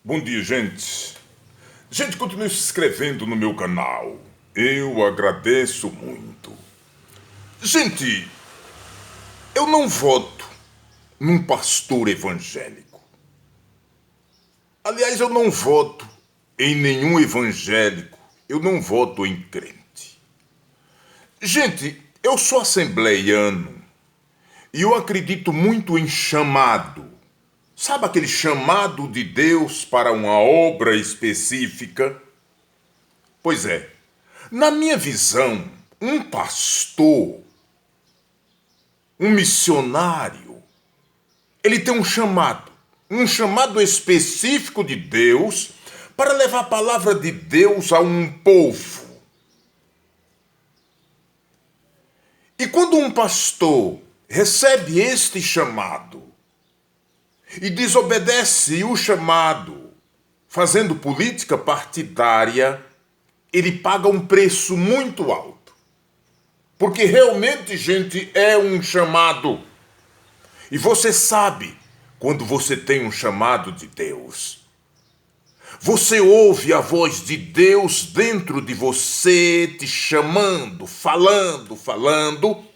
Bom dia, gente. Gente, continue se inscrevendo no meu canal. Eu agradeço muito. Gente, eu não voto num pastor evangélico. Aliás, eu não voto em nenhum evangélico. Eu não voto em crente. Gente, eu sou assembleiano e eu acredito muito em chamado. Sabe aquele chamado de Deus para uma obra específica? Pois é, na minha visão, um pastor, um missionário, ele tem um chamado específico de Deus para levar a palavra de Deus a um povo. E quando um pastor recebe este chamado e desobedece o chamado, fazendo política partidária, ele paga um preço muito alto. Porque realmente, gente, é um chamado. E você sabe quando você tem um chamado de Deus. Você ouve a voz de Deus dentro de você, te chamando, falando,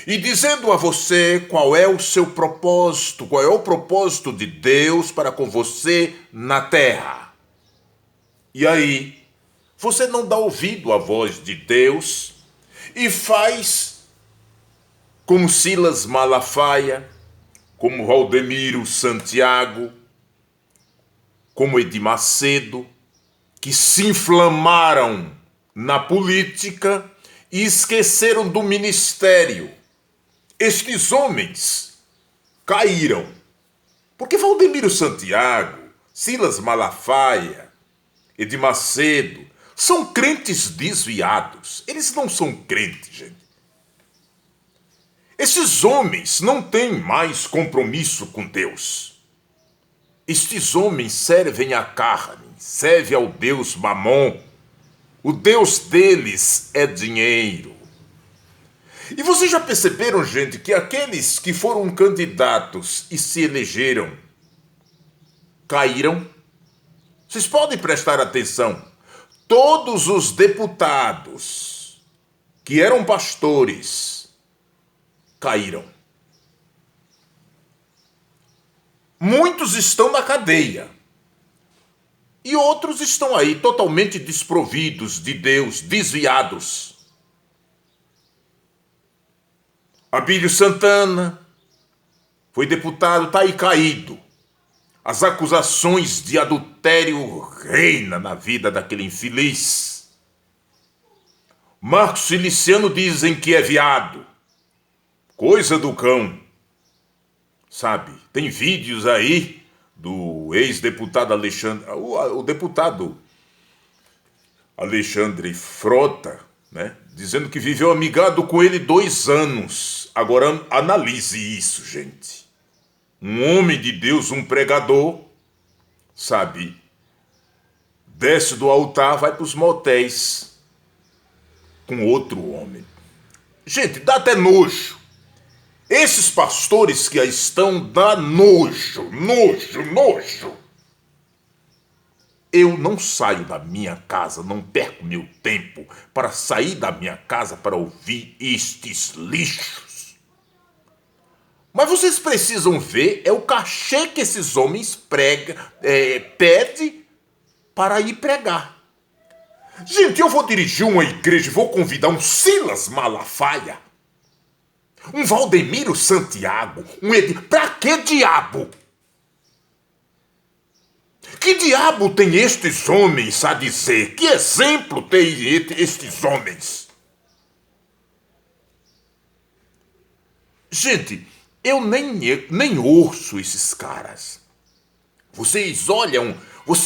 e dizendo a você qual é o seu propósito, qual é o propósito de Deus para com você na terra. E aí, você não dá ouvido à voz de Deus e faz como Silas Malafaia, como Valdemiro Santiago, como Edir Macedo, que se inflamaram na política e esqueceram do ministério. Estes homens caíram, porque Valdemiro Santiago, Silas Malafaia, Edir Macedo, são crentes desviados. Eles não são crentes, gente. Esses homens não têm mais compromisso com Deus. Estes homens servem à carne, servem ao Deus Mamon. O Deus deles é dinheiro. E vocês já perceberam, gente, que aqueles que foram candidatos e se elegeram caíram? Vocês podem prestar atenção. Todos os deputados que eram pastores caíram. Muitos estão na cadeia. E outros estão aí totalmente desprovidos de Deus, desviados. Abílio Santana foi deputado, está aí caído. As acusações de adultério reinam na vida daquele infeliz. Marcos Ciliciano dizem que é viado. Coisa do cão. Sabe, tem vídeos aí do ex-deputado Alexandre, o deputado Alexandre Frota, né? Dizendo que viveu amigado com ele 2 anos. Agora analise isso, gente. Um homem de Deus, um pregador, sabe, desce do altar, vai para os motéis com outro homem. Gente, dá até nojo. Esses pastores que aí estão, dá nojo. Eu não saio da minha casa, não perco meu tempo para sair da minha casa para ouvir estes lixos. Mas vocês precisam ver é o cachê que esses homens pedem para ir pregar. Gente, eu vou dirigir uma igreja e vou convidar um Silas Malafaia, um Valdemiro Santiago, um Edir. Pra que diabo? Que diabo tem estes homens a dizer? Que exemplo tem estes homens? Gente, eu nem ouço esses caras. Você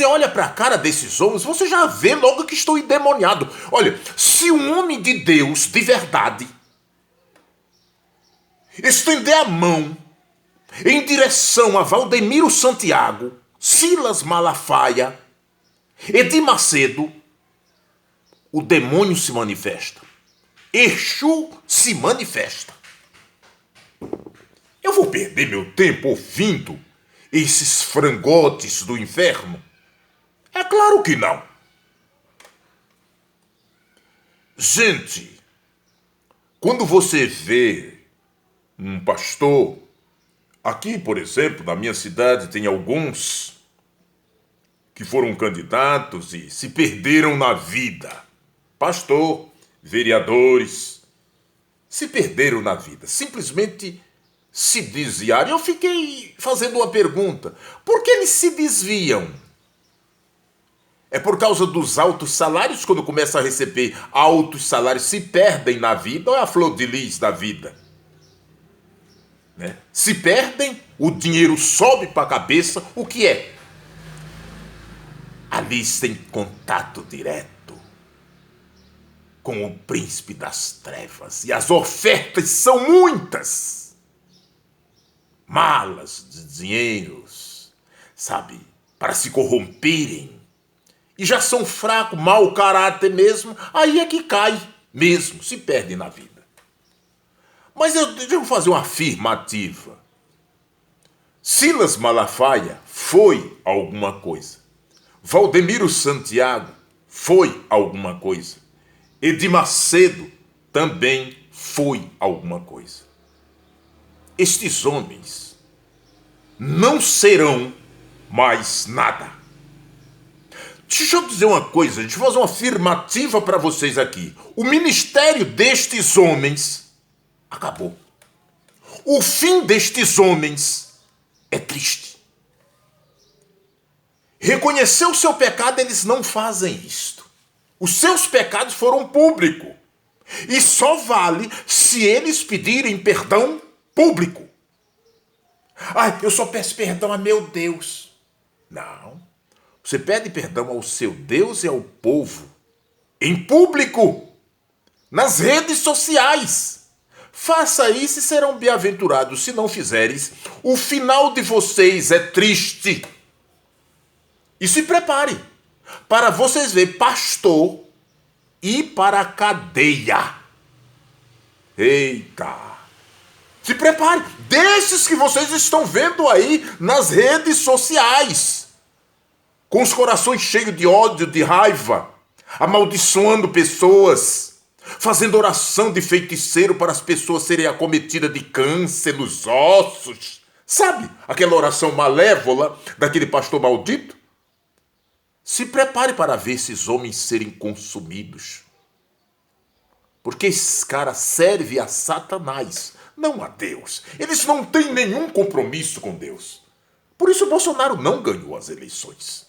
olha para a cara desses homens, você já vê logo que estão endemoniados. Olha, se um homem de Deus, de verdade, estender a mão em direção a Valdemiro Santiago, Silas Malafaia, Edir Macedo, o demônio se manifesta. Exu se manifesta. Eu vou perder meu tempo ouvindo esses frangotes do inferno? É claro que não. Gente, quando você vê um pastor, aqui, por exemplo, na minha cidade, tem alguns que foram candidatos e se perderam na vida. Pastor, vereadores, se perderam na vida. Simplesmente se desviaram. Eu fiquei fazendo uma pergunta. Por que eles se desviam? É por causa dos altos salários? Quando começa a receber altos salários, se perdem na vida? Ou é a flor de lis da vida? Né? Se perdem, o dinheiro sobe para a cabeça. O que é? Ali tem contato direto com o príncipe das trevas. E as ofertas são muitas. Malas de dinheiros, sabe? Para se corromperem. E já são fracos, mau caráter mesmo. Aí é que cai mesmo, se perde na vida. Mas eu devo fazer uma afirmativa. Silas Malafaia foi alguma coisa. Valdemiro Santiago foi alguma coisa. Edir Macedo também foi alguma coisa. Estes homens não serão mais nada. Deixa eu dizer uma coisa, deixa eu fazer uma afirmativa para vocês aqui. O ministério destes homens acabou. O fim destes homens é triste. Reconhecer o seu pecado, eles não fazem isto. Os seus pecados foram públicos. E só vale se eles pedirem perdão público. Ah, eu só peço perdão a meu Deus. Não. Você pede perdão ao seu Deus e ao povo. Em público. Nas redes sociais. Faça isso e serão bem-aventurados. Se não fizeres, o final de vocês é triste. E se prepare para vocês verem pastor ir para a cadeia. Eita! Se prepare. Desses que vocês estão vendo aí nas redes sociais. Com os corações cheios de ódio, de raiva. Amaldiçoando pessoas. Fazendo oração de feiticeiro para as pessoas serem acometidas de câncer nos ossos. Sabe aquela oração malévola daquele pastor maldito? Se prepare para ver esses homens serem consumidos. Porque esses caras servem a Satanás, não a Deus. Eles não têm nenhum compromisso com Deus. Por isso Bolsonaro não ganhou as eleições.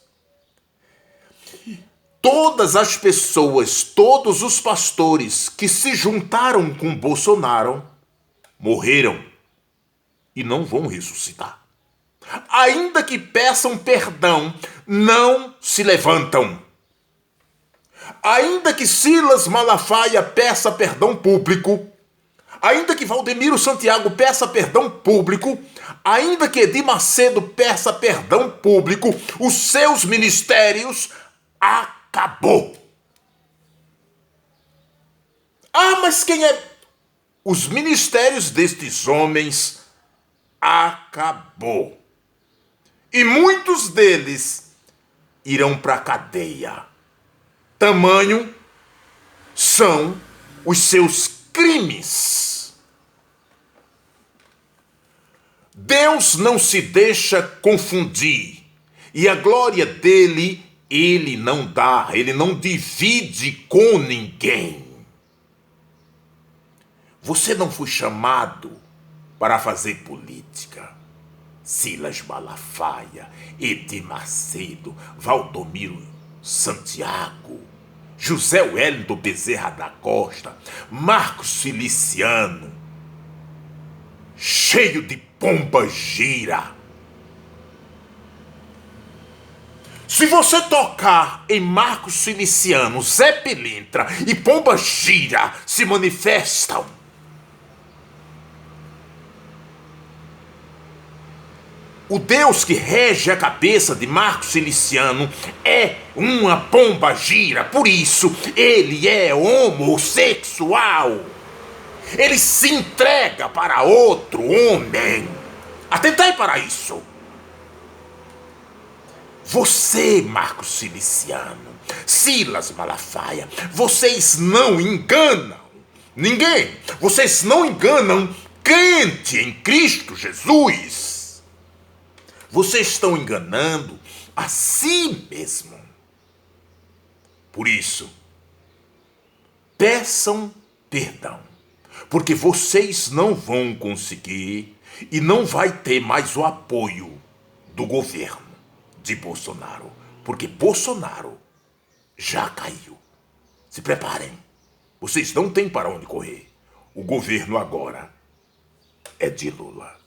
Todas as pessoas, todos os pastores que se juntaram com Bolsonaro morreram e não vão ressuscitar. Ainda que peçam perdão, não se levantam. Ainda que Silas Malafaia peça perdão público, ainda que Valdemiro Santiago peça perdão público, ainda que Edir Macedo peça perdão público, os seus ministérios acabou. Ah, mas quem é? Os ministérios destes homens acabou. E muitos deles irão para a cadeia. Tamanho são os seus crimes. Deus não se deixa confundir. E a glória dele, ele não dá, ele não divide com ninguém. Você não foi chamado para fazer política. Silas Malafaia, Edir Macedo, Valdomiro Santiago, José Wellington Bezerra da Costa, Marcos Feliciano, cheio de pomba gira. Se você tocar em Marcos Feliciano, Zé Pilintra e pomba gira se manifestam, o Deus que rege a cabeça de Marcos Feliciano é uma pomba gira, por isso ele é homossexual. Ele se entrega para outro homem. Atentai para isso. Você, Marcos Ciliciano, Silas Malafaia, vocês não enganam ninguém. Vocês não enganam crente em Cristo Jesus. Vocês estão enganando a si mesmo. Por isso, peçam perdão, porque vocês não vão conseguir e não vai ter mais o apoio do governo de Bolsonaro, porque Bolsonaro já caiu. Se preparem, vocês não têm para onde correr. O governo agora é de Lula.